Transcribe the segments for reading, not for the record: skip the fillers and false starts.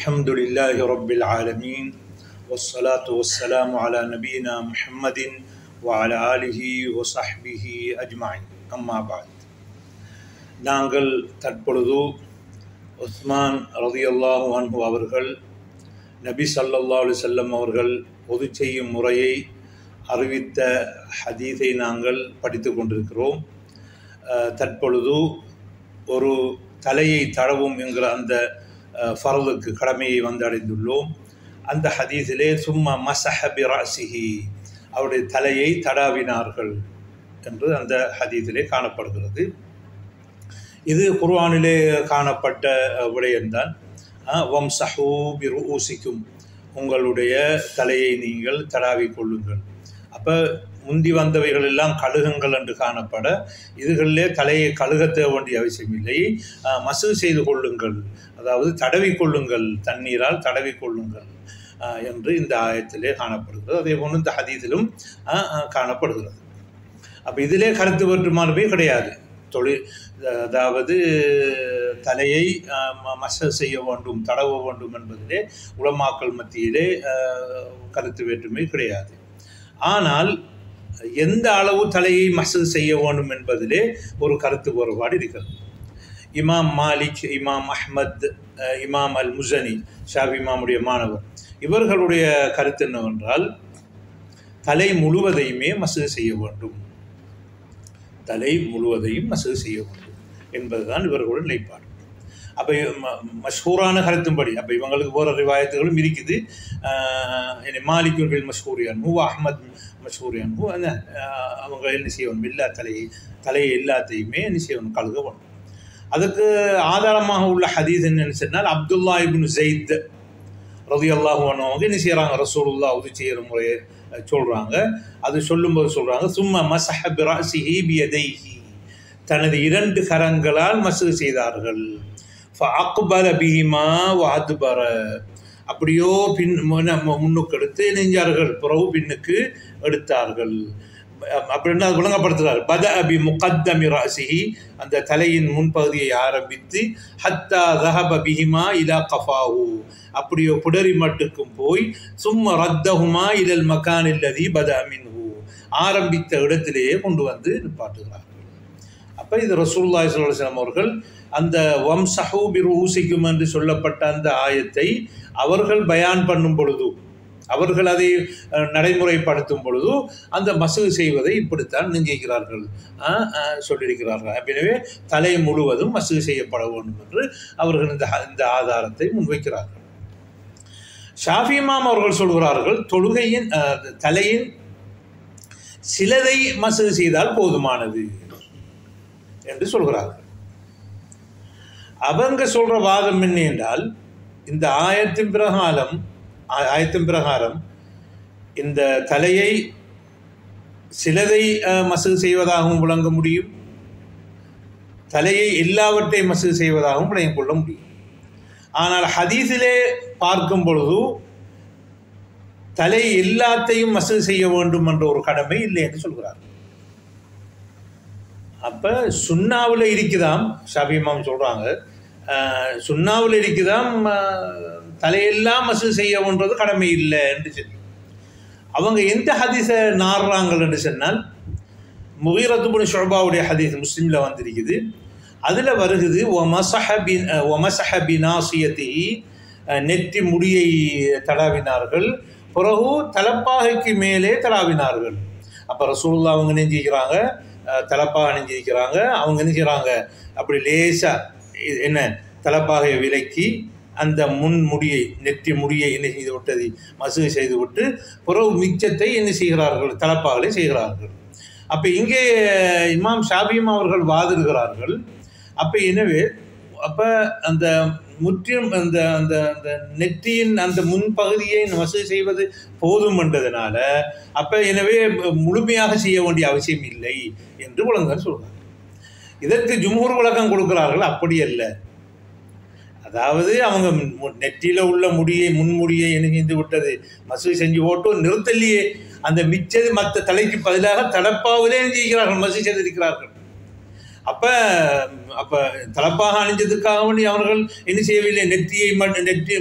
الحمد لله رب العالمين والصلاة والسلام على نبينا محمد وعلى آله وصحبه أجمعين أما بعد நாங்கள் தற்பொழுது உஸ்மான் ரலியல்லாஹு அன்ஹு அவர்கள் நபி ஸல்லல்லாஹு அலைஹி வஸல்லம் அவர்கள் பொது செய்யும் முறையை அறிவித்த ஹதீஸை நாங்கள் படித்து கொண்டிருக்கிறோம். தற்பொழுது ஒரு தலையை தடவும் என்கிற அந்த ஃபர்லுக்கு கடமையை வந்தடைந்துள்ளோம். அந்த ஹதீஸிலே சும்மா மஸஹ பிரஸிஹி, அவருடைய தலையை தடாவினார்கள் என்று அந்த ஹதீஸிலே காணப்படுகிறது. இது குர்ஆனிலே காணப்பட்ட விடயம்தான். வம்ஸஹூ பிருஊசிக்கும், உங்களுடைய தலையை நீங்கள் தடாவிக் கொள்ளுங்கள். அப்போ முந்தி வந்தவைகள் எல்லாம் கழுகுங்கள் என்று காணப்பட, இதுகளிலே தலையை கழுகத்த வேண்டிய அவசியம் இல்லை. மசூ செய்து கொள்ளுங்கள், அதாவது தடவிக் கொள்ளுங்கள், தண்ணீரால் தடவிக் கொள்ளுங்கள் என்று இந்த ஆயத்திலே காணப்படுகிறது. அதே போன்று இந்த ஹதீஸிலும் காணப்படுகிறது. அப்போ இதிலே கருத்து வேற்றுமானவே கிடையாது. அதாவது தலையை மசூ செய்ய வேண்டும், தடவ வேண்டும் என்பதிலே உலமாக்கள் மத்தியிலே கருத்து வேற்றுமை கிடையாது. ஆனால் எந்த அளவு தலையை மசூ செய்ய வேண்டும் என்பதிலே ஒரு கருத்து வேறுபாடு இருக்கிறது. இமாம் மாலிக், இமாம் அஹ்மத், இமாம் அல் முஸனி, ஷாஃபி இமாமுடைய மாணவர், இவர்களுடைய கருத்து என்னவென்றால் தலை முழுவதையுமே மசூ செய்ய வேண்டும், தலை முழுவதையும் மசூ செய்ய வேண்டும் என்பதுதான் இவர்களுடைய நிலைப்பாடு. அப்போ மஷ்ஹூரான கருத்தும்படி, அப்போ இவங்களுக்கு போகிற ரிவாயத்துகளும் இருக்குது. மாலிக்குர்கள் மஷ்ஹூரியான் அஹ்மத் மஷ்ஹூரியான் அவங்க என்ன செய்யணும், எல்லா தலையை எல்லாத்தையுமே என்ன செய்யணும், கழுக வேண்டும். அதுக்கு ஆதாரமாக உள்ள ஹதீஸ் என்னன்னு சொன்னால், அப்துல்லா இப்னு ஸைத் ரலியல்லாஹு அன்ஹு அவங்க என்ன செய்கிறாங்க, ரசூலுல்லாஹ் உது செய்கிற முறையை சொல்கிறாங்க. அது சொல்லும்போது சொல்கிறாங்க, சும்மா மஸஹ பிரஸிஹி பியதைஹி, தனது இரண்டு கரங்களால் மசூ செய்தார்கள். ஃபஅக்பல பிஹிமா வஅத்பர, அப்படியோ முன்னுக்கு எடுத்து நெஞ்சார்கள், பிறகு பின்னுக்கு எடுத்தார்கள் அப்படின்னு அது விளங்கப்படுத்துகிறார். பத அபி முகத்தமி ராசிஹி, அந்த தலையின் முன்பகுதியை ஆரம்பித்து ஹத்தா தஹப பிஹிமா இலா கஃபாஹு, அப்படியோ புடரி மட்டுக்கும் போய் சும்ம ரத்தஹுமா இலல் மகான் இல்லதி பத மின்ஹு, ஆரம்பித்த இடத்திலேயே கொண்டு வந்து நிப்பாட்டுகிறார்கள். அப்போ இது ரசூலுல்லாஹி ஸல்லல்லாஹு அலைஹி வஸல்லம் அவர்கள் அந்த வம்ஸஹூ பிருஊசிக்கும் என்று சொல்லப்பட்ட அந்த ஆயத்தை அவர்கள் பயான் பண்ணும் பொழுது, அவர்கள் அதை நடைமுறைப்படுத்தும் பொழுது அந்த மசூ செய்வதை இப்படித்தான் நெஞ்சிக்கிறார்கள், சொல்லியிருக்கிறார்கள். எனவே தலை முழுவதும் மசூ செய்யப்பட வேண்டும் என்று அவர்கள் இந்த ஆதாரத்தை முன்வைக்கிறார்கள். ஷாஃபி இமாம் அவர்கள் சொல்கிறார்கள், தொழுகையின் தலையின் சிலதை மசூ செய்தால் போதுமானது என்று சொல்கிறார்கள். அவங்க சொல்ற வாதம் என்ன என்றால், இந்த ஆயத்தின் பிரகாரம் இந்த தலையை சிலதை மசூ செய்வதாகவும் விளங்க முடியும், தலையை எல்லாவற்றை மசூ செய்வதாகவும் விளங்கிக் கொள்ள முடியும். ஆனால் ஹதீஸிலே பார்க்கும் பொழுது தலை எல்லாத்தையும் மசூ செய்ய வேண்டும் என்ற ஒரு கடமை இல்லை என்று சொல்கிறார். அப்போ சுன்னாவில் இருக்குதாம், ஷாஃபி இமாம் சொல்கிறாங்க, சுன்னாவில் இருக்குதாம் தலையெல்லாம் மசூ செய்யணுன்றது கடமை இல்லை என்று சொல்லி. அவங்க எந்த ஹதீஸை நாடுறாங்கள் என்று சொன்னால், முகீரத்து பின் ஷுஅபாவுடைய ஹதீஸ் முஸ்லிமில் வந்திருக்குது. அதில் வருகுது, ஒமஸஹ பினாசியத்திஹி, நெற்றி முடியை தடாவினார்கள், பிறகு தலப்பாகைக்கு மேலே தடாவினார்கள். அப்போ ரசூலுல்லாஹ் அவங்க நெஞ்சிக்கிறாங்க, தலப்பாக அணிஞ்சிருக்கிறாங்க. அவங்க என்ன செய்கிறாங்க, அப்படி லேசாக என்ன தலப்பாகையை விலக்கி அந்த முடியை, நெற்றி முடியை என்ன செய்து விட்டது, மசூ செய்து விட்டு பிறகு மிச்சத்தை என்ன செய்கிறார்கள், தலப்பாகலை செய்கிறார்கள். அப்போ இங்கே இமாம் ஷாஃபி அவர்கள் வாதிடுகிறார்கள். அப்போ எனவே அப்போ அந்த முற்றிலும் அந்த அந்த அந்த நெற்றியின் அந்த முன்பகுதியை மசூ செய்வது போதும் என்றதுனால, அப்போ எனவே முழுமையாக செய்ய வேண்டிய அவசியம் இல்லை என்று விளங்கர் சொல்கிறார். இதற்கு ஜும்ஹூர் விளக்கம் கொடுக்கிறார்கள், அப்படி அல்ல. அதாவது அவங்க நெற்றியில் உள்ள முடியை, முன்முடியை என்ன செய்து விட்டது, மசூ செஞ்சு போட்டு நிறுத்தலையே, அந்த மிச்சது மற்ற தலைக்கு பதிலாக தலப்பாவிலே செய்கிறார்கள், மசூ செய்திருக்கிறார்கள். அப்போ அப்போ தலப்பாக அணிஞ்சதுக்காக வேண்டி அவர்கள் என்ன செய்யவில்லை, நெற்றி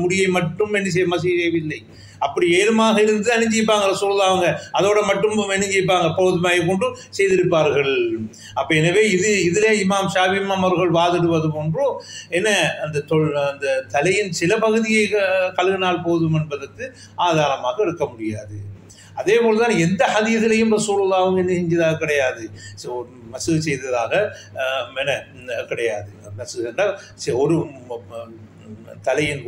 முடியை மட்டும் என்ன செய்யவில்லை. அப்படி ஏதுமாக இருந்து அணிஞ்சிப்பாங்க ரசூலுல்லாஹ் அவங்க, அதோட மட்டும் அணிஞ்சிப்பாங்க, போதுமாயை கொண்டு செய்திருப்பார்கள். அப்போ எனவே இதிலே இமாம் ஷாஃபி இமாம் அவர்கள் வாதிடுவது போன்று என்ன அந்த தலையின் சில பகுதியை கழுவினால் போதும் என்பதற்கு ஆதாரமாக இருக்க முடியாது. அதே போல் தான் எந்த ஹதீஸிலையும் ரசூலுல்லாஹ் அவங்க என்ன செஞ்சதாக கிடையாது, மசூ செய்ததாக கிடையாது. மசூ என்றால் ஒரு தலையின்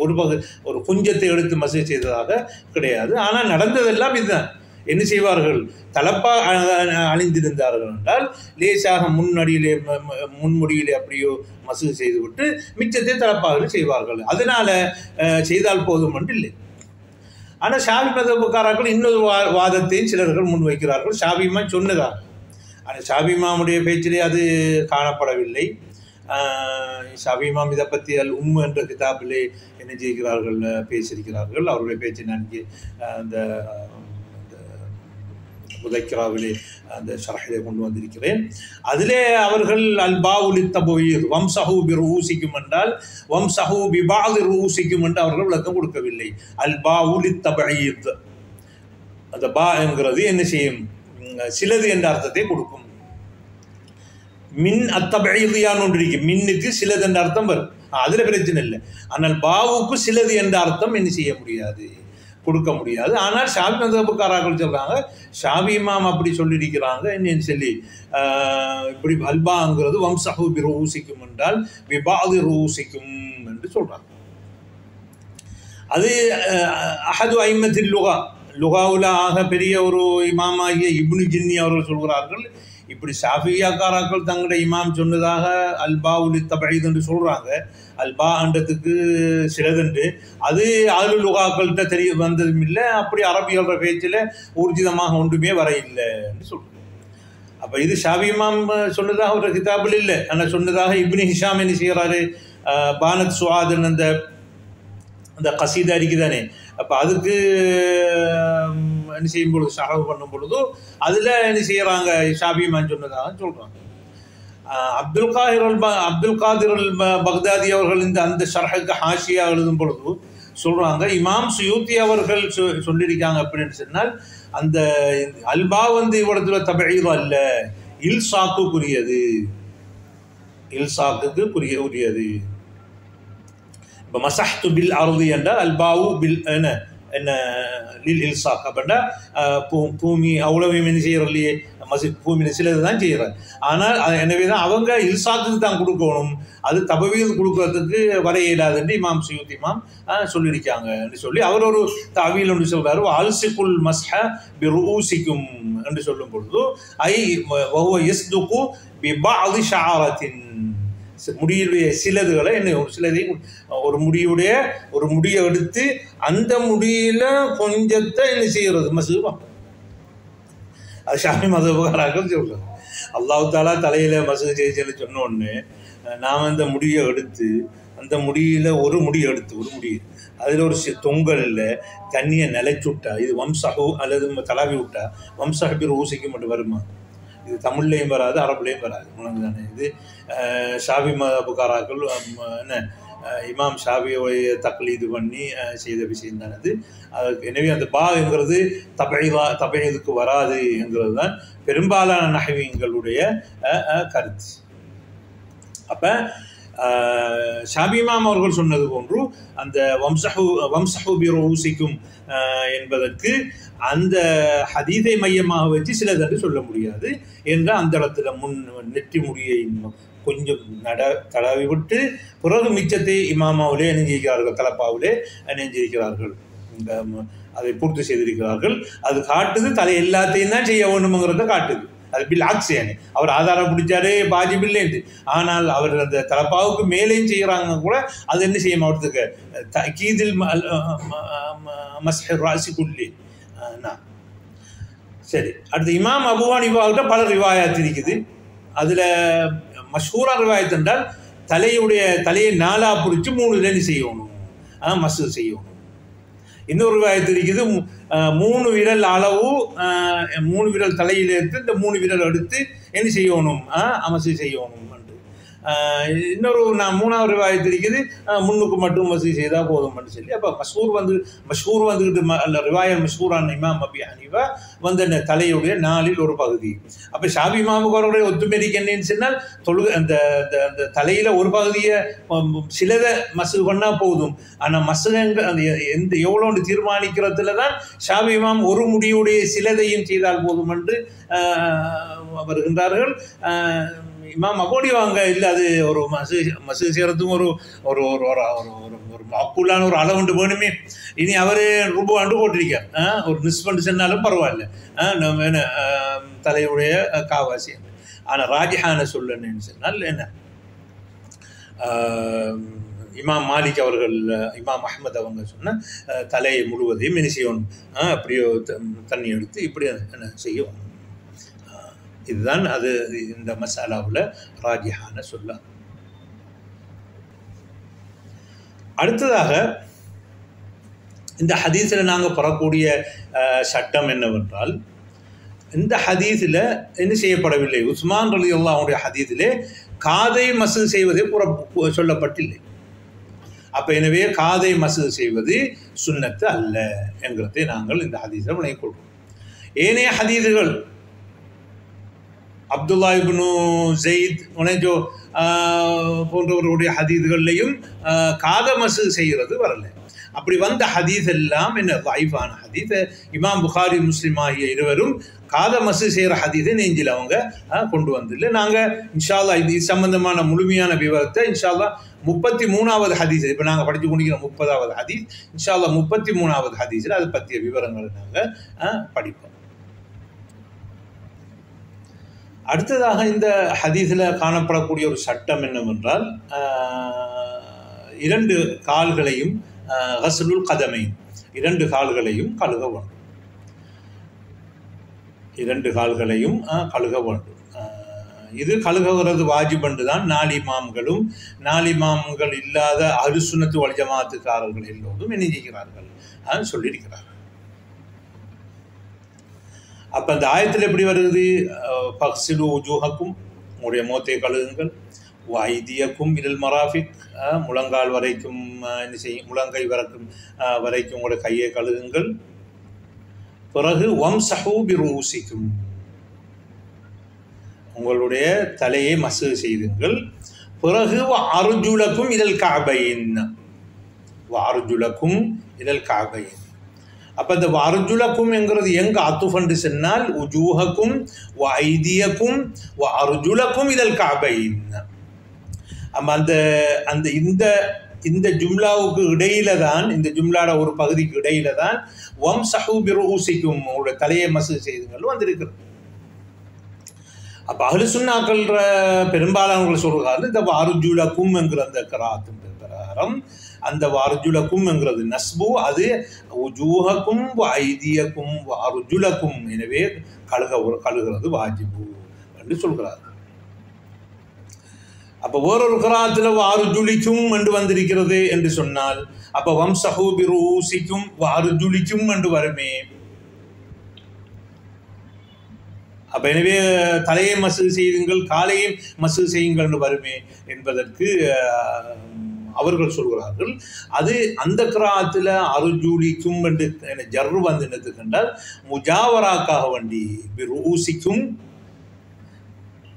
ஒரு குஞ்சத்தை எடுத்து மசூ செய்ததாக கிடையாது. ஆனால் நடந்ததெல்லாம் இதுதான். என்ன செய்வார்கள், தலப்பா அணிந்திருந்தார்கள் என்றால் லேசாக முன்முடியிலே அப்படியோ மசூ செய்துவிட்டு மிச்சத்தை தலப்பாக செய்வார்கள். அதனால செய்தால் போதும் என்று இல்லை. ஆனால் ஷாஃபி மதபுக்காரர்கள் இன்னொரு வாதத்தையும் சிலர்கள் முன்வைக்கிறார்கள். ஷாஃபி இமாம் சொன்னதாக, ஆனால் ஷாஃபி இமாமுடைய பேச்சிலே அது காணப்படவில்லை. ஷாஃபி இமாம் இதை பற்றி உம்மு என்ற கிதாபிலே என்ன செய்கிறார்கள், பேசியிருக்கிறார்கள். அவருடைய பேச்சை நான் அந்த முதைக்கிராவிலே அந்த ஷரஹிலே கொண்டு வந்திருக்கிறேன். அதிலே அவர்கள் அல்பாவுலி தபுயீர் வம்சஹூ பி ரூசிக்கும் என்றால் வம்சஹூ பி பாதி ரூசிக்கும் என்று அவர்கள் விளக்கம் கொடுக்கவில்லை. அல்பாவுலி தபுயீர், அந்த பா என்கிறது என்ன செய்யும், சிலது என்ற அர்த்தத்தை கொடுக்கும். மின் அத்தபையான்னு ஒன்று இருக்கு, மின்னுக்கு சிலது என்ற அர்த்தம் வரும், அதில் பிரச்சனை இல்லை. ஆனால் பாவுக்கு சிலது என்ற அர்த்தம் என்ன செய்ய முடியாது, கொடுக்க முடியாது. ஆனால் ஷாஃபி மதபுக்காரர்கள் சொல்கிறாங்க, ஷாஃபி இமாம் அப்படி சொல்லியிருக்கிறாங்க என்னன்னு சொல்லி, இப்படி அல்பாங்கிறது வம்சஹூ பி ரூசிக்கும் என்றால் விபாதி ரூசிக்கும் என்று சொல்கிறாங்க. அது அஹது ஐமத்தில் லுகாவுல ஆக பெரிய ஒரு இமாமாகிய இப்னு ஜின்னி அவர்கள் சொல்கிறார்கள், இப்படி ஷாஃபியாக்காராக்கள் தங்களுடைய இமாம் சொன்னதாக அல்பாவுலி தபைத் என்று சொல்கிறாங்க. அல்பா அண்டத்துக்கு சிலதுண்டு, அது ஆளு லுகாக்கள்கிட்ட தெரிய வந்ததும் இல்லை, அப்படி அரபியோட பேச்சில் ஊர்ஜிதமாக ஒன்றுமே வர இல்லை என்று சொல்கிறோம். அப்போ இது ஷாஃபி இமாம் சொன்னதாக ஒரு கிதாபில் இல்லை. ஆனால் சொன்னதாக இப்னு ஹிஷாம் என்ன செய்கிறாரு, பானத் சுஆதன் அந்த கசீதா இருக்குதானே, அப்போ அதுக்கு என்ன செய்யும் பொழுது ஷரஹ் பண்ணும் பொழுது அதில் என்ன செய்கிறாங்க, ஷாஃபி இமாம் சொன்னதாக சொல்கிறாங்க. அப்துல் காதிர் அல் பக்தாதி அவர்கள் அந்த ஷரஹுக்கு ஹாஷியா எழுதும் பொழுது சொல்கிறாங்க, இமாம் சுயூத்தி அவர்கள் சொல்லியிருக்காங்க அப்படின்னு சொன்னால் அந்த அல்பா இவ்விடத்துல தபீர் அல்ல, இல்சாக்குக்குரியது, இல்சாக்குக்கு உரியது. இப்போ மசஹ்து பில் அர்தி என்றால் அல்பாவு பில் என்ன லில் இல்சாக் அப்படின்னா பூமி அவ்வளவையும் என்ன செய்யறது இல்லையே, பூமியில் சிலது தான் செய்கிறார். ஆனால் எனவே தான் அவங்க இல்சாத்துக்கு தான் கொடுக்கணும், அது தபவீல் கொடுக்கறதுக்கு வர இயலாதுன்னு இமாம் சுயூத்தி இமாம் சொல்லியிருக்காங்க சொல்லி அவர் ஒரு தவீல் என்று சொல்கிறார். அல்சிகுல் மஸ்ஹ பி ரூசிக்கும் என்று சொல்லும் பொழுது ஐ வஹுவ யஸ்துகு பி பஅதி ஷஅரத்தின், முடியுடைய சிலதுகளை என்ன சிலதையும் ஒரு முடியை எடுத்து அந்த முடியில கொஞ்சத்தை என்ன செய்கிறது மசூபா. அது ஷாஃபி மதபுகாரர்கள் சொல்றாங்க. அல்லாஹ் தாலா தலையில மசூ செய்ய சொன்ன உடனே நாம் அந்த முடியை எடுத்து அந்த முடியில ஒரு முடி அதில் ஒரு தொங்கலில் தண்ணியை நிலைச்சுட்டா இது வம்சஹு அல்லது தலாவி விட்டா வம்சஹபி ரூசிக்கு மட்டும் வருமா? இது தமிழ்லையும் வராது, அரபுலையும் வராது. தானே இது ஷாஃபி மதபுகாராக்கள் என்ன இமாம் ஷாஃபியை தக்லீது பண்ணி செய்த விஷயம் தான் அது. எனவே அந்த பா என்கிறது தபைதுக்கு வராது என்கிறது தான் பெரும்பாலான நஹ்வீங்களுடைய கருத்து. அப்போ ஷாஃபி இமாம் அவர்கள் சொன்னது போன்று அந்த வம்சஹு பி ரூசிக்கும் என்பதற்கு அந்த ஹதீஸை மையமாக வச்சு சிலதென்று சொல்ல முடியாது என்ற அந்த இடத்துல நெற்றி முடியை கொஞ்சம் தடவி விட்டு பிறகு மிச்சத்தை இமாமாவிலே அணிஞ்சிருக்கிறார்கள், தலப்பாவிலே அணிஞ்சிருக்கிறார்கள், அதை பூர்த்தி செய்திருக்கிறார்கள். அது காட்டுது தலை எல்லாத்தையும் தான் செய்ய வேண்டும்ங்கிறத காட்டுது. அது பில் ஆக்சியானே அவர் ஆதாரம் பிடிச்சாரு பாஜிபில்லேருந்து, ஆனால் அவர் அந்த தலப்பாவுக்கு மேலேயும் செய்கிறாங்க கூட அது என்ன செய்ய மாவட்டத்துக்கு தகீதில் மஸ்ஹர் ராசிக்குள்ளே. சரி, அடுத்து இமாம் அபூ ஹனீஃபாவிட்ட பல ரிவாயத் இருக்குது. அதில் மஷ்ஹூரா ரிவாயத் என்றால் தலையை நாலா பிடிச்சி 3 செய்யணும், மசூ செய்யணும். இன்னொரு ரிவாயத் இருக்குது 3 விரல் அளவு 3 விரல் தலையில் எடுத்து இந்த 3 விரல் எடுத்து என்ன செய்யணும் மசூ செய்யணும். இன்னொரு மூணாவது ரிவாயத் இருக்குது முன்னுக்கு மட்டும் மசூ செய்தால் போதும்னு சொல்லி. அப்போ மஷ்ஹூர் வந்துக்கிட்டு ரிவாயத் மஷ்ஹூரான இமாம் அபி ஹனீஃபா வந்து தலையுடைய 4ல் ஒரு பகுதி. அப்போ ஷாஃபி இமாமுக்கு அவருடைய ஒத்துமைக்கு என்னன்னு சொன்னால் அந்த அந்த தலையில் ஒரு பகுதியை சிலதை மசூ பண்ணால் போதும். ஆனால் மசூங்க அந்த எவ்வளோன்னு தீர்மானிக்கிறதுல தான் ஷாஃபி இமாம் ஒரு முடியுடைய சிலதையும் செய்தால் போதும் என்று வருகின்றார்கள். இமாம் அபோடி வாங்க இல்லை, அது ஒரு மசூ செய்கிறதுக்கும் ஒரு ஒரு ஒரு மாக்கூலான ஒரு அளவுண்டு வேணுமே. இனி அவர் ரூபா ஆண்டு போட்டிருக்கார், ஒரு நிஸ்பண்டு சொன்னாலும் பரவாயில்ல, நம்ம என்ன தலையுடைய காவாசி. ஆனால் ராஜிஹான சொல்லணுன்னு சொன்னால் என்ன, இமாம் மாலிக் அவர்கள் இமாம் அஹ்மத் அவங்க சொன்ன தலையை முழுவதையும் என்ன செய்யணும், அப்படியோ தண்ணி எடுத்து இப்படி என்ன செய்யணும். இதுதான் அது இந்த மசாலாவில் ராஜிஹான சொல்ல. அடுத்ததாக இந்த ஹதீஸில் நாங்கள் பெறக்கூடிய சட்டம் என்னவென்றால், இந்த ஹதீஸில் என்ன செய்யப்படவில்லை, உஸ்மான் ரலியல்லாஹு அன்ஹுடைய ஹதீஸிலே காதை மசூ செய்வதே சொல்லப்பட்டில்லை. அப்போ எனவே காதை மசூ செய்வது சுன்னத்து அல்ல என்கிறதை நாங்கள் இந்த ஹதீஸில் விளங்கிக்கொள்வோம். ஏனைய ஹதீஸுகள் அப்துல்லா இப்னு ஸெய்த் உனஜோ போன்றவர்களுடைய ஹதீதுகள்லையும் காத மசூ செய்கிறது வரல. அப்படி வந்த ஹதீஸ் எல்லாம் என்ன லைஃபான ஹதீஸ். இமாம் புகாரி முஸ்லிம் ஆகிய இருவரும் காத மசூ செய்கிற ஹதீஸை நெஞ்சில் அவங்க கொண்டு வந்துஇல்லை. நாங்கள் இன்ஷா அல்லாஹ் இது சம்பந்தமான முழுமையான விவரத்தை இன்ஷா அல்லாஹ் 33வது ஹதீஸ், இப்போ நாங்கள் படித்து கொண்டிருக்கிற 30வது ஹதீஸ், இன்ஷா அல்லாஹ் 33வது ஹதீஸில் அது பற்றிய விவரங்களை நாங்கள் படிப்போம். அடுத்ததாக இந்த ஹதீஸில் காணப்படக்கூடிய ஒரு சட்டம் என்னவென்றால், 2 கால்களையும் கஸ்லுல் கதமைன், 2 கால்களையும் கழுக வேண்டும். 2 கால்களையும் கழுக வேண்டும். இது கழுகுகிறது வாஜிபண்டு தான் 4 இமாம்களும் 4 இமாம்கள் இல்லாத அஹ்லுஸ் சுன்னத் வல் ஜமாஅத்துக்காரர்கள் எல்லோரும் என்ன செய்கிறார்கள் சொல்லியிருக்கிறார்கள். அப்போ அந்த ஆயத்தில் எப்படி வருது, பக்ஸிலு உஜூஹக்கும், உங்களுடைய முகத்தை கழுகுங்கள், வைதியக்கும் இல் மராஃபிக், முழங்கால் வரைக்கும் என்ன செய்யும், முழங்கை வரைக்கும் உங்களுடைய கையை கழுகுங்கள். பிறகு வம்சஹூ பிரூசிக்கும், உங்களுடைய தலையை மசூ செய்துங்கள். பிறகு அர்ஜுலக்கும் இலல் கஅபைன், அர்ஜுலக்கும் இலல் கஅபைன். அப்போ இந்த அர்ஜுலக்கும் என்கிறது எங்கே அத்துஃபண்டு சொன்னால் உஜூஹக்கும் ஐதியக்கும் அர்ஜுலக்கும் இலல் கஅபைன். அந்த அந்த இந்த ஜும்லாவுக்கு இடையில தான், இந்த ஜும்லாட ஒரு பகுதிக்கு இடையில தான் வம்சஹூ பிரூசிக்கும், உங்களுடைய தலையை மசூ செய்துங்கள் வந்திருக்கிறது. அப்போ அஹ்லுஸ் சுன்னாக்கள் பெரும்பாலானவர்கள் சொல்கிறார்கள் இந்த அர்ஜுலக்கும் என்கிற அந்த கிராத்தின் பிரகாரம் அந்த அர்ஜுலக்கும் என்கிறது நஸ்பு, அது உஜூஹக்கும் ஐதியக்கும் அர்ஜுலக்கும், எனவே கழுகிறது வாஜிபு என்று சொல்கிறார்கள். அப்போ வேறொரு கிராத்தில் அர்ஜுலிக்கும் என்று வந்திருக்கிறது என்று சொன்னால், அப்போ வம்சஹூ பிரூசிக்கும் அர்ஜுலிக்கும் என்று வருமே. அப்போ எனவே தலையை மசூ செய்யுங்கள், காலையும் மசூ செய்யுங்கள் என்று வருமே என்பதற்கு அவர்கள் சொல்கிறார்கள். அது அந்த கிராத்தில் அருஜூலிக்கும் என்று ஜர்ரு வந்து நிறுத்துக்கின்றால் முஜாவராக்காக வண்டி ரூசிக்கும்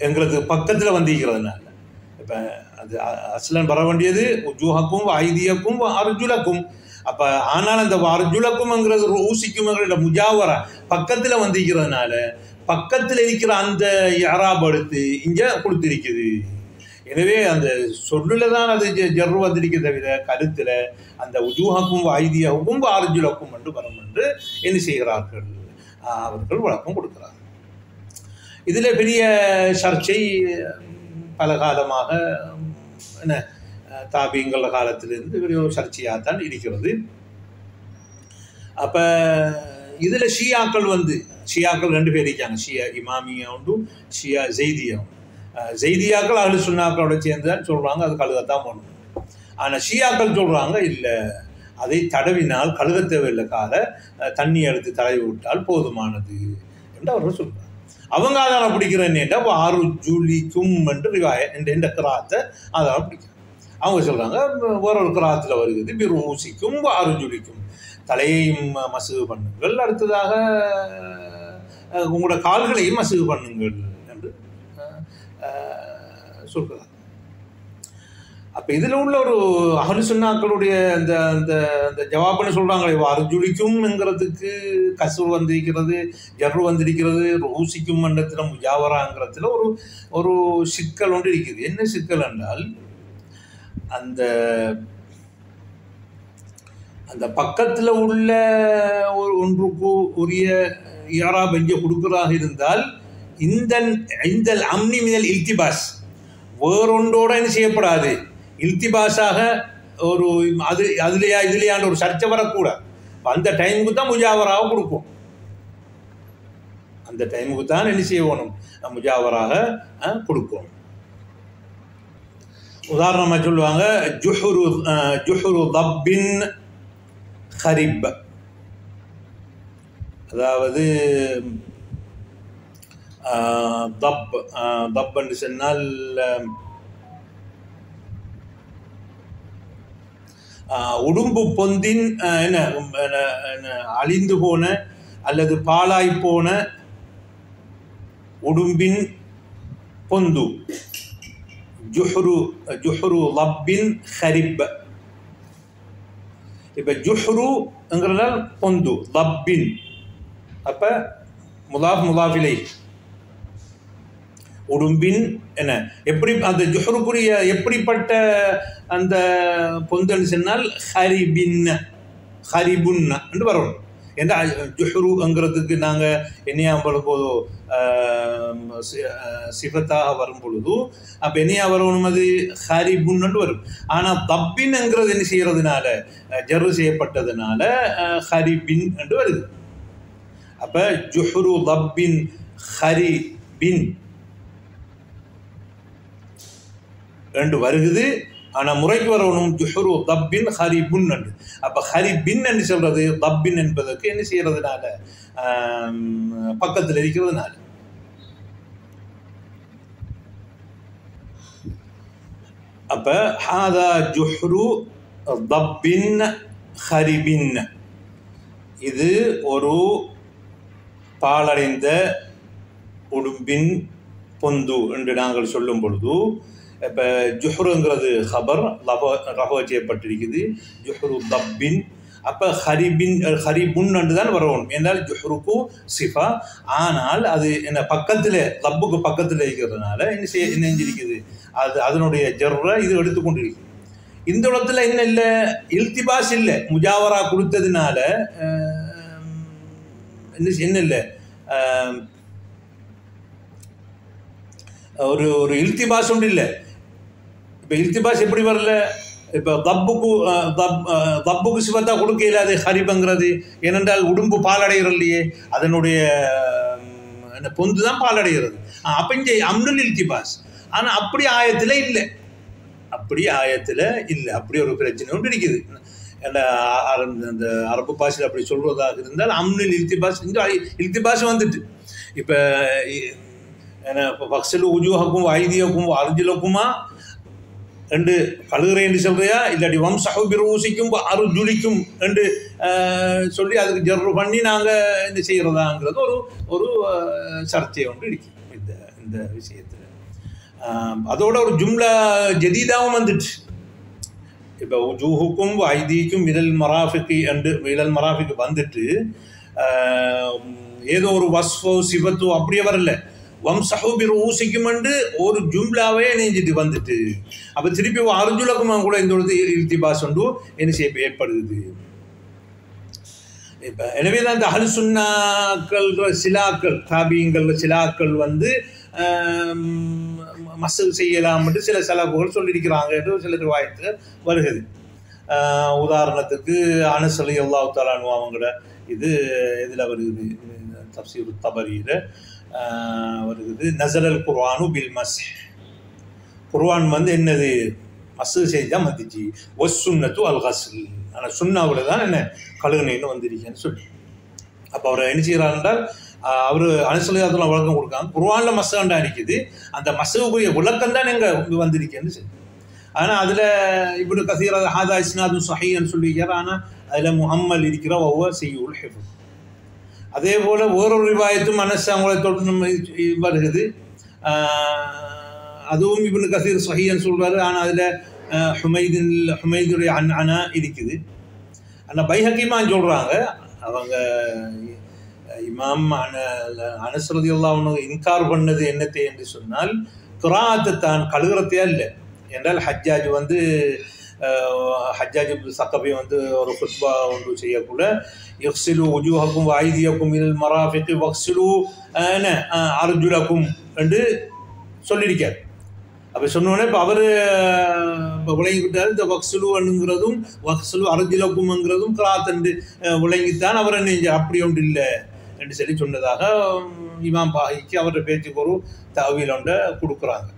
எங்களுக்கு பக்கத்தில் வந்திருக்கிறதுனால, இப்போ அது அஸ்லன் வர வேண்டியது உஜூஹக்கும் ஐதியக்கும் அர்ஜுலக்கும். அப்போ ஆனால் அந்த அர்ஜுலக்கும்ங்கிறது ரூசிக்கும்ங்கிற முஜாவரா பக்கத்தில் வந்திருக்கிறதுனால பக்கத்தில் இருக்கிற அந்த யாராப் எடுத்து இங்கே கொடுத்திருக்குது. எனவே அந்த சொல்லில் தான் அது ஜர்ரு வந்திருக்க தவிர கருத்தில் அந்த உஜூஹக்கும் ஐதியக்கும் அர்ஜுலக்கும் என்று வரும் என்று என்ன செய்கிறார்கள், அவர்கள் விளக்கம் கொடுக்கிறார்கள். இதில் பெரிய சர்ச்சை பல காலமாக என்ன தாபியங்கள் காலத்திலிருந்து பெரிய ஒரு சர்ச்சையாக தான் இருக்கிறது. அப்போ இதில் ஷியாக்கள் ஷியாக்கள் 2 பேர் இருக்காங்க, ஷியா இமாமியா உண்டு, ஷியா ஜெய்தியா உண்டு. ஜெய்தியாக்கள் அஹ்லுஸ் சுன்னாக்களோட சேர்ந்து தான் சொல்கிறாங்க அது கழுகத்தான் போகணும். ஆனால் ஷியாக்கள் சொல்கிறாங்க இல்லை, அதை தடவினால் கழுக தேவையில்லை, காலை தண்ணி எடுத்து தடவி விட்டால் போதுமானது என்று அவர்கள் சொல்கிறார். அவங்க அதான பிடிக்கிறேன்னு அப்போ 6 ஜூலிக்கும் என்று என்ற கிராத்தை அதான பிடிக்கிறேன். அவங்க சொல்கிறாங்க ஒரு கிராத்தில் வருகிறது பிறூசிக்கும் 6 ஜூலிக்கும், தலையையும் மசுகு பண்ணுங்கள், அடுத்ததாக உங்களோட கால்களையும் மசுகு பண்ணுங்கள் என்று சொல்கிறார். அப்போ இதில் உள்ள ஒரு அஹ்லு சுன்னாக்களுடைய அந்த அந்த அந்த ஜவாப்னு சொல்கிறாங்களே, 6 ஜுலிக்கும்ங்கிறதுக்கு கசுர் வந்திருக்கிறது, ஜர்ரு வந்திருக்கிறது, ரூசிக்கும் மண்டத்தில் முஜாவராங்கிறதுல ஒரு சிக்கல் ஒன்று இருக்குது. என்ன சிக்கல் என்றால், அந்த அந்த பக்கத்தில் உள்ள ஒரு ஒன்றுக்கு உரிய இராப் எங்கே கொடுக்குறதாக இருந்தால் இந்த அம்னி மினல் இல்திபாஸ் வேறொன்றோட என்ன செய்யப்படாது, இல்திபாஸாக ஒரு இதுலையாண்டு ஒரு சர்ச்சை வரக்கூடாது. அந்த டைமுக்கு தான் முஜாவராக கொடுக்கும், அந்த டைமுக்கு தான் என்ன செய்யணும், முஜாவராக கொடுக்கும். உதாரணமாக சொல்லுவாங்க, ஜுஹுரு தப்பின் ஹரிப், அதாவது தப் என்று சொன்னால் உடும்பு பொந்தின் அழிந்து போன அல்லது பாலாய் போன உடும்பின் பொந்து, ஜுஹ்ரு லப்பின் ஹரிப். இப்போ ஜுஹ்ருங்கிறதால் பொந்து, லப்பின் அப்போ முலாஃபிலை உடும்பின் என்ன எப்படி அந்த ஜுஹ்ருக்குரிய எப்படிப்பட்ட அந்த பொந்தன்னு சொன்னால் ஹரிபுன் என்று வரணும். எந்த ஜுஹ்ருங்கிறதுக்கு நாங்கள் என்னையாம்பது போதோ சிஃபத்தாக வரும் பொழுது அப்போ என்னையா வரணும், அது ஹரிபுன்னு வரும். ஆனால் தப்பின்ங்கிறது என்ன செய்யறதுனால, ஜர்ரு செய்யப்பட்டதுனால ஹரிபின் என்று வருது. அப்போ ஜுஹ்ரு தப்பின் ஹரிபின் என்று வருகுது. ஆனால் முறைக்கு வரணும் ஜுஹ்ரு தப்பின் ஹரிபுன் என்று. அப்போ ஹரிபின் என்று சொல்றது தப்பின் என்பதற்கு என்ன செய்யறதுனால, பக்கத்தில் இருக்கிறதுனால. அப்போ ஹாதா ஜுஹ்ரு தப்பின் ஹரிபின், இது ஒரு பாலடைந்த உடும்பின் பொந்து என்று நாங்கள் சொல்லும் பொழுது, இப்போ ஜுஹ்ருங்கிறது ஹபர் ரஹோ செய்யப்பட்டிருக்குது, ஜுஹ்ரு தப்பின். அப்போ ஹரிபுன் என்று தான் வரணும், என்றால் ஜுஹ்ருக்கு சிஃபா. ஆனால் அது என்ன பக்கத்தில் லப்புக்கு பக்கத்தில் இருக்கிறதுனால என்ன செஞ்சிருக்குது, அது அதனுடைய ஜர்ரை இது எடுத்துக்கொண்டிருக்கு. இந்த இடத்துல என்ன இல்லை, இல்திபாஸ் இல்லை, முஜாவரா கொடுத்ததுனால என்ன இல்லை, ஒரு இல்திபாஸ் ஒன்று இல்லை. இப்போ இல்திபாஸ் எப்படி வரல, இப்போ தப்புக்கு சிவத்தா கொடுக்க இல்லாது ஹரிபங்கிறது. ஏனென்றால் உடும்பு பாலடைகிறது இல்லையே, அதனுடைய பொந்து தான் பாலடைகிறது. அப்போ இங்கே அம்னுல் இல்திபாஸ். ஆனால் அப்படி ஆயத்தில் இல்லை, அப்படி ஆயத்தில் இல்லை. அப்படி ஒரு பிரச்சனை ஒன்று இருக்குது. அந்த அரபு பாஷையில் அப்படி சொல்வதாக இருந்தால் அம்னுல் இல்திபாஸ், இந்த இல்திபாஸ் வந்துட்டு இப்போ ஃபக்ஸலு உஜூஹக்கும் ஐதியக்கும் அர்ஜுலக்குமா என்று கழுகுறை என்று சொல்றியா, இல்லாட்டி வம்சஹு பிரூசிக்கும் அருஜுலிக்கும் என்று சொல்லி அதுக்கு ஜர்ரு பண்ணி நாங்கள் என்ன செய்கிறதாங்கிறது ஒரு சர்ச்சை ஒன்று இருக்கு இந்த விஷயத்தில். அதோட ஒரு ஜும்லா ஜதீதாவும் வந்துடுச்சு. இப்போ உஜூஹுக்கும் ஐதிக்கும் மிலல் மராஃபிக்கு வந்துட்டு ஏதோ ஒரு வஸ்ஃபோ சிவத்தோ அப்படியே வரல, வம்சஹு பிரூசிக்கும் என்று ஒரு ஜும்லாவே நெஞ்சிட்டு வந்துட்டு, அப்போ திருப்பி அர்ஜுலக்குமா கூட இந்த இல்திபாஸ் ஒன்று என்ன செய்ய ஏற்படுது. இப்போ எனவே தான் இந்த அஹ்லு சுன்னாக்கள் சிலாக்கள் தாபியங்கள் சிலாக்கள் வந்து மஸ்ஸல் செய்யலாம் என்று சில சலபுகள் சொல்லியிருக்கிறாங்க என்று சில ரிவாயத்து வருகிறது. உதாரணத்துக்கு அனஸ் ரலியல்லாஹு தஆலா அன்ஹு அவங்கள இது இதில் வருகிறது, தஃப்சீர் தபரியில் வருகிறது, நஸலல் குர்ஆனு பில் மஸ்ஹ், குர்ஆன் வந்து என்னது மஸ்ஹ் செஞ்சால் வந்துச்சு, வஸ் சுன்னத்து அல் கஸ்ல் ஆனால் சுண்ணாவில் தான் என்ன கழுகுனேன்னு வந்திருக்கேன்னு சொல்லி. அப்போ அவர் என்ன செய்கிறார் என்றால் அவர் அனுசலியாத்துல விளக்கம் கொடுக்காங்க. குர்ஆன்ல மஸ்ஹண்டா இருக்குது, அந்த மஸ்ஹுக்குரிய விளக்கம் தான் எங்கே வந்திருக்கேன்னு சொல்லி. ஆனால் அதில் இப்னு கஸீர் ஹாதா இஸ்னாதுன் ஸஹீஹ்னு சொல்லிக்கிறார். ஆனால் அதில் முஹம்மல் இருக்கிற வஹுவ ஸய்யுல் ஹிஃப்ஸ். அதே போல் வேறொரு ரிவாயத்தும் அனஸ் அவங்களை தொடர்ந்து வருகிறது. அதுவும் இப்னு கஸீர் ஸஹீஹ்னு சொல்கிறாரு. ஆனால் அதில் ஹுமைதுடைய அனா இருக்குது. ஆனால் பைஹக்கிமான்னு சொல்கிறாங்க. அவங்க இமாம் அனஸ் ரலியல்லாஹு அன்ஹு இன்கார் பண்ணது என்னத்தை என்று சொன்னால் கிராஅத்து தான் கழுகுறத்தையா இல்லை என்றால் ஹஜ்ஜாஜ் சக்கபி ஒரு குத்பா ஒன்று செய்யக்குள்ள யக்ஸிலு உஜூஹக்கும் ஐதியக்கும் இல் மராஃபிக் வக்ஸிலு அர்ஜுலக்கும் என்று சொல்லியிருக்கார். அப்போ சொன்னோடனே இப்போ அவர் விளங்கிவிட்டார். இந்த வக்ஸுலுங்கிறதும் வக்ஸுலு அர்ஜுலக்கும்ங்கிறதும் கிராத் என்று விளங்கித்தான் அவர் என்ன அப்படி ஒன்று இல்லை என்று சொல்லி சொன்னதாக இமாம் பாஹிக்கு அவருடைய பேச்சுக்கு ஒரு தஅவீல் ஒன்றை கொடுக்குறாங்க.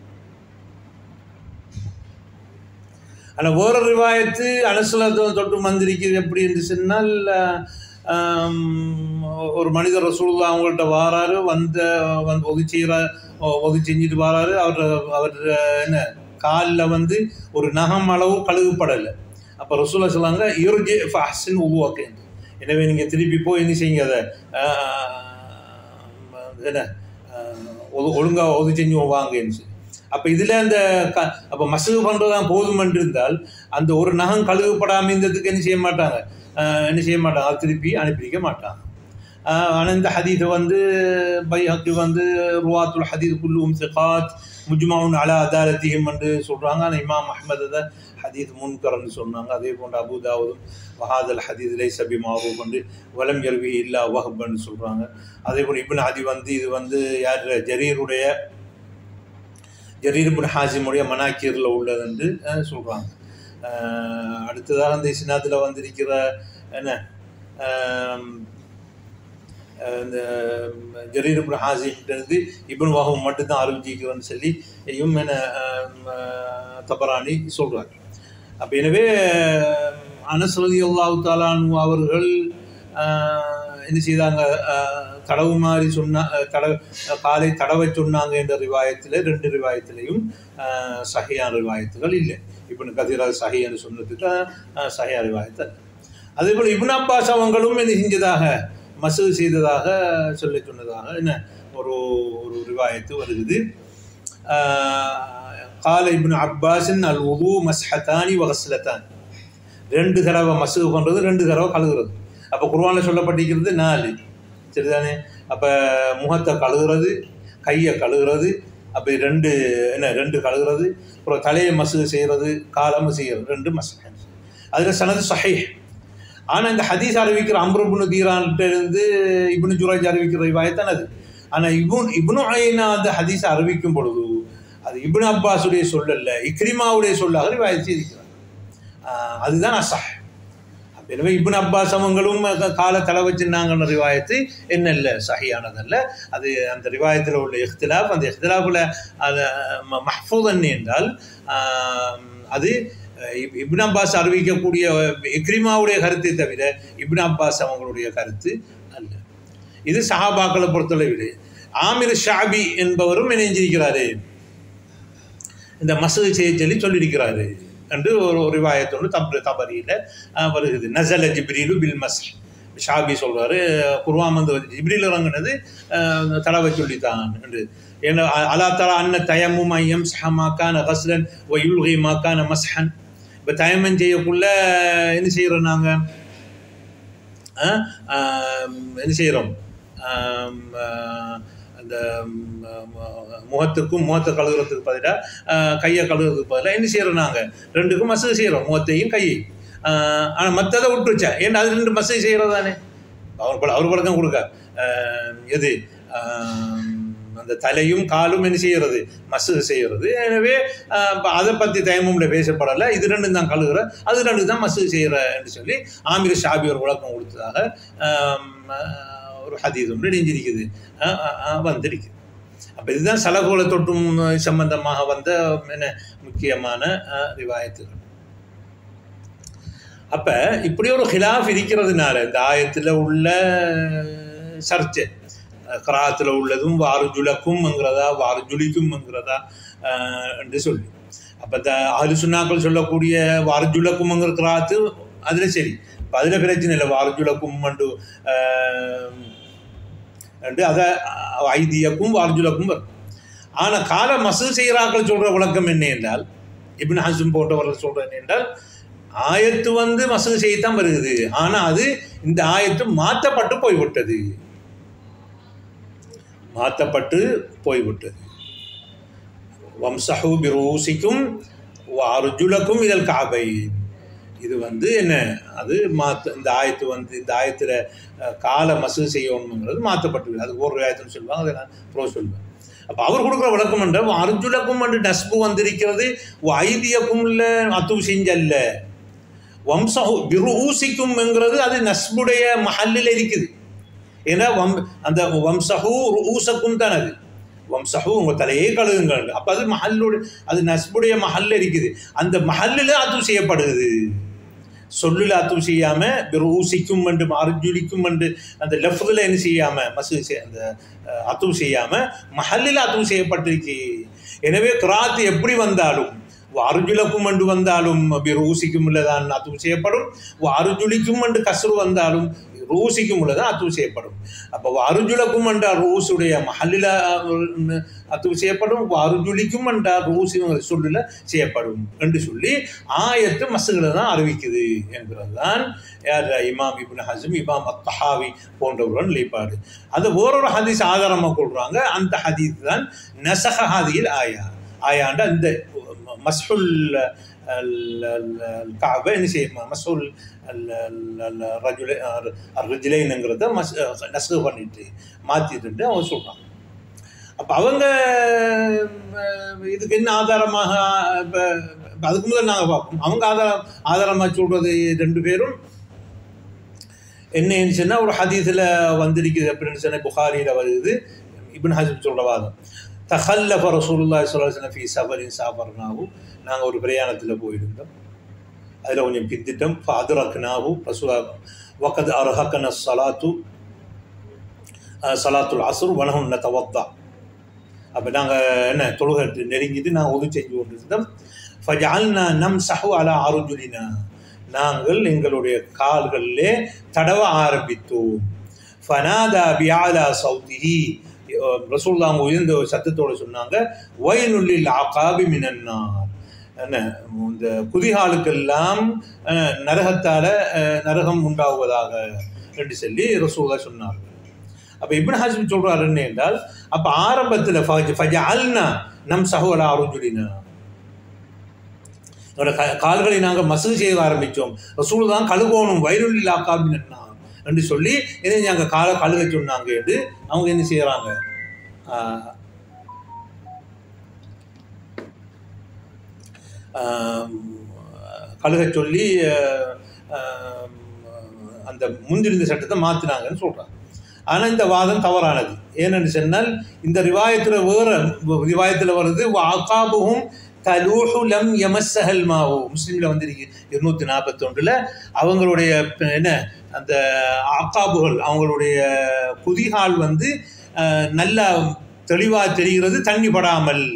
ஆனால் வேறு ரிவாயத்து அனஸ்ல தொட்டு வந்திருக்கிறது எப்படி என்று சொன்னால் ஒரு மனிதர் ரசூலுல்லாஹ் அவங்கள்ட்ட வாராரு, வந்து உதவி செஞ்சுட்டு வாராரு. அவர் என்ன காலில் ஒரு நகம் அளவு கழுகுப்படலை. அப்போ ரசூலுல்லாஹ் சொன்னாங்க இர்ஜி ஃபஹ்சின் உதுவக, எனவே நீங்கள் திருப்பி போய் என்ன செய்யுங்க, அதை என்ன ஒழுங்காக உதவி செஞ்சு வாங்கன்னு சொல்லி. அப்போ இதில் அந்த அப்போ மசூ பண்ணுறதான் போதுமென்று இருந்தால் அந்த ஒரு நகம் கழுகுப்படாமல் இருந்ததுக்கு என்ன செய்ய மாட்டாங்க, அதை திருப்பி அனுப்பிக்க மாட்டாங்க. ஆனால் இந்த ஹதீஸை பைஹக்கி ருவாத்துல் ஹதீஸ் குல்லுஹும் சிகாத் முஜ்மவுன் அலா அதாலத்திஹிம் என்று சொல்கிறாங்க. ஆனால் இமாம் அஹ்மத் அதை ஹதீஸ் முன்கர்னு சொன்னாங்க. அதே போன்று அபூ தாவூதும் வஹாதல் ஹதீஸ் லைஸ பிமஅரூஃப் என்று வலம் யர்வி இல்லா வஹ்பன்னு சொல்கிறாங்க. அதே போல் இப்னு அதி இது யார் ஜரீர் இப்னு ஹாசிமுடைய மனாக்கீரில் உள்ளது என்று சொல்கிறாங்க. அடுத்ததாக இந்த இஸ்னாத்தில் வந்திருக்கிற என்ன இந்த ஜரீர் இப்னு ஹாசிம்கிட்டருந்து இப்னு வஹப் மட்டும்தான் அறிவிச்சிக்கிறேன்னு சொல்லி என்ன தபரானி சொல்கிறாங்க. அப்போ எனவே அனஸ் ரலியல்லாஹு தஆலா அன்ஹு அவர்கள் என்ன செய்தாங்க, தடவு மாதிரி காலை தடவை சொன்னாங்க என்ற ரிவாயத்தில் 2 ரிவாயத்திலையும் சஹியான ரிவாயத்துகள் இல்லை. இப்னு கஸீர் சஹின்னு சொன்னதுக்கு சஹியா ரிவாயத்து அல்ல. அதே போல் இப்னு அப்பாஸ் அவங்களும் என்ன செஞ்சதாக மசூ செய்ததாக சொன்னதாக என்ன ஒரு ரிவாயத்து வருகிறது. கால இப்னு அப்பாஸின் அல் உது மஸ்ஹத்தானி வகஸ்லத்தான், 2 தடவை மசூ பண்ணுறது, 2 தடவை கழுகுறது. அப்போ குர்ஆனில் சொல்லப்பட்டிருக்கிறது 4, சரிதானே? அப்போ முகத்தை கழுகுறது, கையை கழுகுறது, அப்போ 2 கழுகுறது, அப்புறம் தலையை மசூ செய்கிறது, காலமும் செய்கிறது, 2 மசூ. அதில் சனது ஸஹீஹ். ஆனால் இந்த ஹதீஸ் அறிவிக்கிற அம்ர் இப்னு தீரான்கிட்டருந்து இப்னு ஜுரைஜ் அறிவிக்கிற ரிவாயத்தான் அது. ஆனால் இப்னு உயைனா அந்த ஹதீஸை அறிவிக்கும் பொழுது அது இப்னு அப்பாஸுடைய சொல்லல்ல, இக்ரிமாவுடைய சொல்லாக ரிவாயத் செய்திருக்கிறார். அதுதான் அஸஹ். எனவே இப்னு அப்பாஸ் அவங்களும் கால தலை வச்சுருந்தாங்கன்ற ரிவாயத்து என்ன இல்லை, சஹியானதல்ல. அது அந்த ரிவாயத்தில் உள்ள இஹ்திலாஃப், அந்த இஹ்திலாஃபில் அது மஹ்ஃபூதன் என்றால் அது இப்னு அப்பாஸ் அறிவிக்கக்கூடிய இக்ரிமாவுடைய கருத்தை தவிர இப்னு அப்பாஸ் அவங்களுடைய கருத்து அல்ல. இது சஹாபாக்களை பொறுத்தளவில் ஆமிர் ஷாபி என்பவரும் இணைஞ்சிருக்கிறாரு, இந்த மசூத் செய்ய சொல்லியிருக்கிறாரு என்று ஒரு ரிவாயத்தோடு தபரியில் வருகிறது. நஸல ஜிப்ரீலு பில் மஸ்ஹ், ஷாபி சொல்கிறாரு, குர்ஆன் ஜிப்ரீல் இறங்குனது தடவை சொல்லித்தான் என்று. ஏன்னா அலா தலா அன்ன தயம்மும் ஐயம் சஹமாக்கான கஸ்லன் ஒ யுல்கி மாக்கான மஸ்ஹன். இப்போ தயமம் செய்யக்குள்ள என்ன செய்கிறோம், நாங்கள் என்ன செய்கிறோம், அந்த முகத்தை கழுகுறதுக்கு பதிலாக கையை கழுகுறதுக்கு பதிலாக என்ன செய்கிறோம், நாங்கள் 2க்கும் மசூ செய்கிறோம், முகத்தையும் கையையும். ஆனால் மற்றதை விட்டு வச்சா, ஏன்னா அது 2 மசூ செய்கிறது தானே. அவர் பழக்கம் கொடுக்க எது அந்த தலையும் காலும் என்ன செய்கிறது, மசூ செய்கிறது. எனவே அதை பற்றி தயமும்ல பேசப்படலை. இது 2 தான் கழுகுற, அது 2 தான் மசூ செய்கிற என்று சொல்லி ஆமிர் ஷாபி ஒரு விளக்கம் கொடுத்ததாக ஒரு ஹதீஸ் ஒன்று நெஞ்சிருக்குது வந்திருக்குது. அப்போ இதுதான் சலகுல தொட்டும் சம்பந்தமாக வந்த என்ன முக்கியமான ரிவாயத்துகள். அப்போ இப்படி ஒரு ஹிலாஃப் இருக்கிறதுனால இந்த ஆயத்தில் உள்ள சர்ச்சை கிராத்தில் உள்ளதும் வாருஜுலக்கும்ங்கிறதா வாருஜுலிக்கும்ங்கிறதா என்று சொல்லி அப்போ இந்த அஹ்லு சுன்னாக்கள் சொல்லக்கூடிய வாருஜுலக்கும்ங்கிற கிராத்து அதில் சரி, இப்போ அதில் பிரச்சனை இல்லை, வாருஜுலக்கும் அண்டு அதை ஐதியக்கும் வார்ஜுலக்கும் வரும். ஆனால் கால மசூல் செய்கிறாக்கள் சொல்கிற விளக்கம் என்ன என்றால், இப்னு ஹஸ்ம் போன்றவர்கள் சொல்கிற என்ன என்றால், ஆயத்து மசூல் செய்யத்தான் வருகிறது, ஆனால் அது இந்த ஆயத்து மாற்றப்பட்டு போய்விட்டது. வம்சஹு பிரூசிக்கும் வார்ஜுலக்கும் இதழ் காபை, இது என்ன அது இந்த ஆயத்து இந்த ஆயத்தில் கால மசூல் செய்யணுங்கிறது மாற்றப்பட்டு, அது ஒரு ஆயத்துன்னு சொல்லுவாங்க, அதை நான் சொல்லுவேன். அப்போ அவர் கொடுக்குற விளக்கம் என்ற அர்ஜுலக்கும் நஸ்பு வந்திருக்கிறது, ஐதியக்கும் இல்லை அத்து செஞ்சல்ல, வம்சஹு பிரூசிக்கும்ங்கிறது அது நஸ்புடைய மஹல்லில் இருக்குது. ஏன்னா அந்த வம்சஹு ரூசக்கும் தான், அது வம்சஹு உங்கள் தலையே கழுகுங்கள், அப்போ அது மஹல்லுடைய அது நஸ்புடைய மஹல்ல இருக்குது, அந்த மஹல்லில் அத்து செய்யப்படுது. சொல்லில் அத்து செய்யாமல் பிரூசிக்கும் அர்ஜுலிக்கும் அந்த லெஃப்டில் என்ன செய்யாமல் அந்த அத்து செய்யாமல் மஹல்லில் அத்து செய்யப்பட்டிருக்கு. எனவே கிராத் எப்படி வந்தாலும் அர்ஜுலக்கும் வந்தாலும் ரூசிக்கும் உள்ளதான் அத்து செய்யப்படும், அர்ஜுலிக்கும் கசுறு வந்தாலும் ரூசிக்கும் உள்ளதான் அத்து செய்யப்படும். அப்போ அர்ஜுலக்கும் என்றால் ரூசுடைய மஹல்லில் அத்து செய்யப்படும், அர்ஜுலிக்கும் என்றால் ரூசின் சொல்லில் செய்யப்படும் என்று சொல்லி ஆயத்து மசுகளை தான் அறிவிக்குது என்கிறது தான் யார் இமாம் இப்னு ஹஸ்ம், இமாம் அத்-தஹாவி போன்றவர்கள் நிலைப்பாடு. அது ஓரொரு ஹதீஸ் ஆதாரமாக கொள்கிறாங்க. அந்த ஹதீஸ் தான் நசஹ ஹாதியில் ஆயாண்ட இந்த மஸ்ஹுல் காபை என்ன செய்ய மசூல் ரஜுலைனுங்கிறத நஸ்கு பண்ணிட்டு மாற்றிட்டு அவங்க சொல்கிறாங்க. அப்போ அவங்க இதுக்கு என்ன ஆதாரமாக இப்போ அதுக்கு முதல் நாங்கள் பார்ப்போம். அவங்க ஆதாரமாக சொல்கிறது ரெண்டு பேரும் என்னன்னு சொன்னால், ஒரு ஹதீஸில் வந்திருக்குது அப்படின்னு சொன்னால் புகாரியில் வருது. இப்னு ஹஸ்ம் சொல்கிற வாதம், தஹல்லஃப ரசூலுல்லாஹி ஸல்லல்லாஹு அலைஹி வஸல்லம் ஃபீ ஸஃபரின் ஸாஃபர்னாஹு, நாங்கள் ஒரு பிரயாணத்தில் போயிருந்தோம், அதில் கொஞ்சம் பிந்திட்டோம். ஃபஅத்ரக்னாஹு ரசூலுல்லாஹ் வகத் அர்ஹகன ஸலாத்துல் அஸ்ர் வ நஹ்னு நதவத்தா. அப்போ நாங்கள் என்ன தொழுகை நெருங்கிட்டு நாங்கள் உது செஞ்சு கொண்டிருந்தோம். ஃபஜஅல்னா நம்ஸஹு அலா அர்ஜுலினா, நாங்கள் எங்களுடைய கால்களிலே தடவ ஆரம்பித்தோம். ஃபனாதா பிஅலா சௌதிஹி, ரசூலுல்லாஹ் உயர்ந்த சத்தத்தோடு சொன்னாங்க, வயலுல்லில் ஆகாபி மினன்னார், என்ன இந்த குதிகாலுக்கெல்லாம் நரகத்தால் நரகம் உண்டாகுவதாக என்று சொல்லி ரசூலுல்லாஹ் சொன்னார்கள். அப்போ இப்னு ஹஸ்ம் சொல்கிறார் என்ன என்றால், அப்போ ஆரம்பத்தில் ஃபஜஅல்னா நம்ஸஹு அலா அர்ஜுலினா, கால்களை நாங்கள் மசூல் செய்ய ஆரம்பித்தோம், ரசூலுல்லாஹ் கழுகோணும் வயலுல்லில் ஆகாபி மினன்னார் என்று சொல்லி இதை நாங்கள் கழுக சொன்னாங்க என்று அவங்க என்ன செய்கிறாங்க, கழுக சொல்லி அந்த முந்திருந்த சட்டத்தை மாற்றினாங்கன்னு சொல்கிறாங்க. ஆனால் இந்த வாதம் தவறானது. ஏனென்று சொன்னால், இந்த ரிவாயத்தில் வேறு ரிவாயத்தில் வருது, ஆகாபுகும் தலூஹு லம் யமஸ்ஸஹல் மாஹு, முஸ்லீமில் வந்திருக்கு 241. அவங்களுடைய என்ன அந்த ஆக்காபுகள், அவங்களுடைய குதிகால் நல்லா தெளிவாக தெரிகிறது, தண்ணி படாமல்.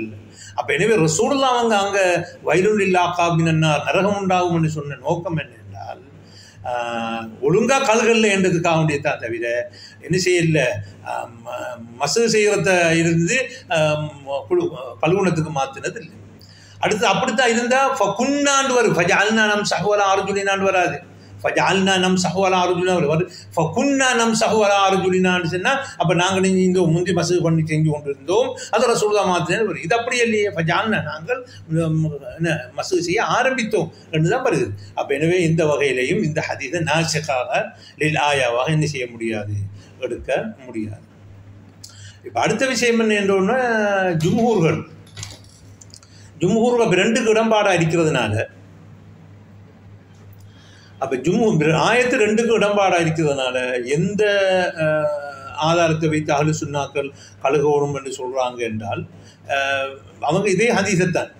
அப்போ எனவே ரசூலுல்லாஹ் அவங்க அங்கே வயலுல்லில் ஆகாபினார் நரகம் உண்டாகும்னு சொன்ன நோக்கம் என்ன என்றால், ஒழுங்காக கல்களில் என்றதுக்காக வேண்டியதான் தவிர என்ன செய்யல மசூல் செய்கிறத இருந்து கழுவுனத்துக்கு மாற்றினது இல்லை. அடுத்து அப்படித்தான் இருந்தால் ஃபகுன்னாண்டு வரும், ஃபஜஅல்னா நம்ஸஹு அலா அர்ஜுலினான்னு வராது, ஃபஜஅல்னா நம்ஸஹு அலா அர்ஜுலினா வரும், ஃபகுன்னா நம்ஸஹு அலா அர்ஜுலினான்னு சொன்னால் அப்போ நாங்கள் இந்த முந்தி மசூல் பண்ணி செஞ்சு கொண்டு இருந்தோம், அதை ரசூலுல்லாஹ் மாற்றினு வரும். இது அப்படி இல்லையே, ஃபஜஅல்னா நாங்கள் என்ன மசூல் செய்ய ஆரம்பித்தோம் என்று தான் வருது. அப்போ எனவே இந்த வகையிலையும் இந்த ஹதீஸை நாசிகாக லில் ஆயாவாக என்ன செய்ய முடியாது, எடுக்க முடியாது. இப்போ அடுத்த விஷயம் என்ன என்றோன்னா, ஜும்ஹூர்கள் ரெண்டுக்கு இடம்பாடாக இருக்கிறதுனால, அப்போ ஆயத்து ரெண்டுக்கு இடம்பாடாக இருக்கிறதுனால எந்த ஆதாரத்தை வைத்து அஹ்லு சுன்னாக்கள் கழுகோணும் என்று சொல்கிறாங்க என்றால், அவங்க இதே ஹதீஸைத்தான்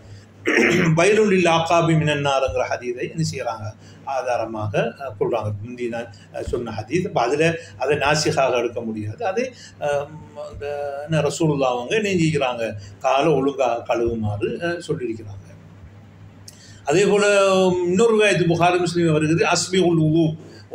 வயலுல்லில் ஆகாபி மினன்னாருங்கிற ஹதீஸை என்ன செய்கிறாங்க ஆதாரமாக கொள்கிறாங்க. முந்தி நான் சொன்ன ஹதீஸ். அதில் அதை நாசிகாக எடுக்க முடியாது. அது ரசூலுல்லாஹ் அவங்க நெஞ்சிக்கிறாங்க காலை ஒழுங்காக கழுவுமாறு சொல்லியிருக்கிறாங்க. அதே போல் இன்னொரு இது புகாரி முஸ்லீம் வருகிறது, அஸ்பிகுல் உது,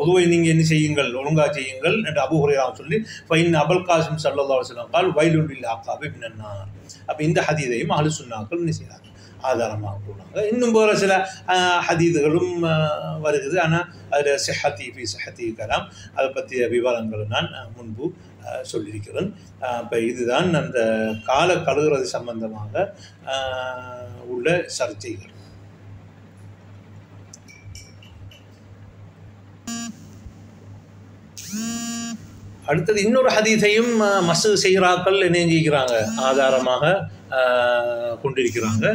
உதுவை நீங்கள் என்ன செய்யுங்கள், ஒழுங்காக செய்யுங்கள் என்று அபூ ஹுரைரா சொல்லி ஃபைன் அபுல் காசிம் ஸல்லல்லாஹு அலைஹி வஸல்லம் கால் வைலுல் லில் அகாபி மினன் நார். அப்போ இந்த ஹதீதையும் அஹ்லு சுன்னாக்கள் என்ன செய்கிறாங்க, ஆதாரமாக கூறாங்க. இன்னும் போகிற சில ஹதீதுகளும் வருகிறது. ஆனால் அதில் சிஹத்தி கலாம் அதை பற்றிய விவரங்களை நான் முன்பு சொல்லியிருக்கிறேன். இப்போ இதுதான் அந்த கால கழுகுறது சம்பந்தமாக உள்ள சர்ச்சைகள். அடுத்தது இன்னொரு ஹதீஸையும் மஸ்ஹ் செய்கிறாக்கள் என்ன செஞ்சுக்கிறாங்க, ஆதாரமாக கொண்டிருக்கிறாங்க.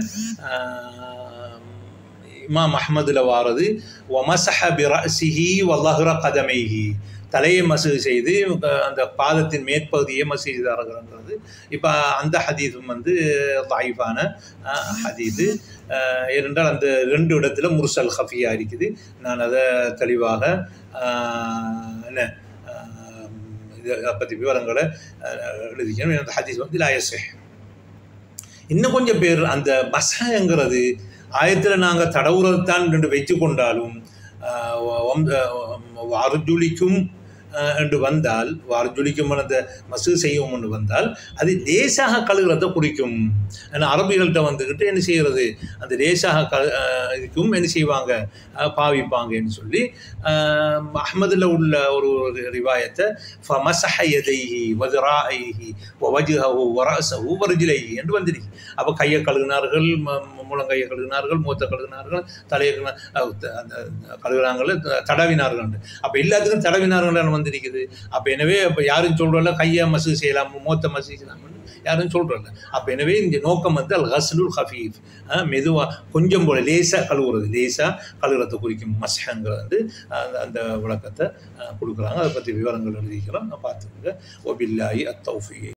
இமாம் அஹ்மதுல வாரது வமஸஹ பிரஅஸிஹி வலஹ்ர கதமைஹி, தலையை மஸ்ஹ் செய்து அந்த பாதத்தின் மேற்பகுதியை மஸ்ஹ் செய்தார்கள். இப்போ அந்த ஹதீஸும் தைஃபான ஹதீஸு. ஏனென்றால் அந்த 2 இடத்துல முர்சல் ஹஃபியா இருக்குது. நான் அதை தெளிவாக என்ன இதை பற்றி விவரங்களை எழுதிக்கணும். அந்த ஹதீஸ் லா யஸிஹ். இன்னும் கொஞ்சம் பேர் அந்த மஸ்ஹங்கிறது ஆயத்தில் நாங்கள் தடவுறது தான் என்று வச்சு கொண்டாலும் அர்ஜுலிக்கும் என்று வந்தால், அர்ஜுலிக்கும் அந்த மஸ்ஹ் செய்யும் என்று வந்தால் அது லேசாக கழுகுறதை குறிக்கும். ஏன்னா அரபிகள்கிட்ட வந்துக்கிட்டு என்ன செய்கிறது, அந்த லேசாக இதுக்கும் என்ன செய்வாங்க, பாவிப்பாங்கன்னு சொல்லி அஹ்மதுல உள்ள ஒரு ரிவாயத்தை ஃபமஸஹ யதைஹி வذراعைஹி வவஜ்ஹஹு வரஸஹு வர்ஜிலைஹி என்று வந்திருக்கு. அப்போ கையை கழுகினார்கள், முழங்கையை கழுகினார்கள், மூத்த கழுகினார்கள், தலையை கழுகுறாங்கள், தடவினார்கள். அப்போ எல்லாத்துக்கும் தடவினார்கள் வந்திருக்குது. அப்போ எனவே அப்போ யாரும் சொல்கிறல்ல கையை மஸ்ஹ் செய்யலாம், மூத்த மஸ்ஹ் செய்யலாம் யாரும் சொல்கிறல்ல. அப்போ எனவே இந்த நோக்கம் அல் ஹஸ்லுல் ஹஃபீஃப், மெதுவாக கொஞ்சம் போல லேசாக கழுவுறது, லேசாக கழுவுறதை குறிக்கும் மஸ்ஹங்கிறது அந்த விளக்கத்தை கொடுக்குறாங்க. அதை பற்றி விவரங்கள் எழுதிக்கிறோம், பார்த்துக்கோங்க. வபில்லாஹி அத்தௌஃபீக்.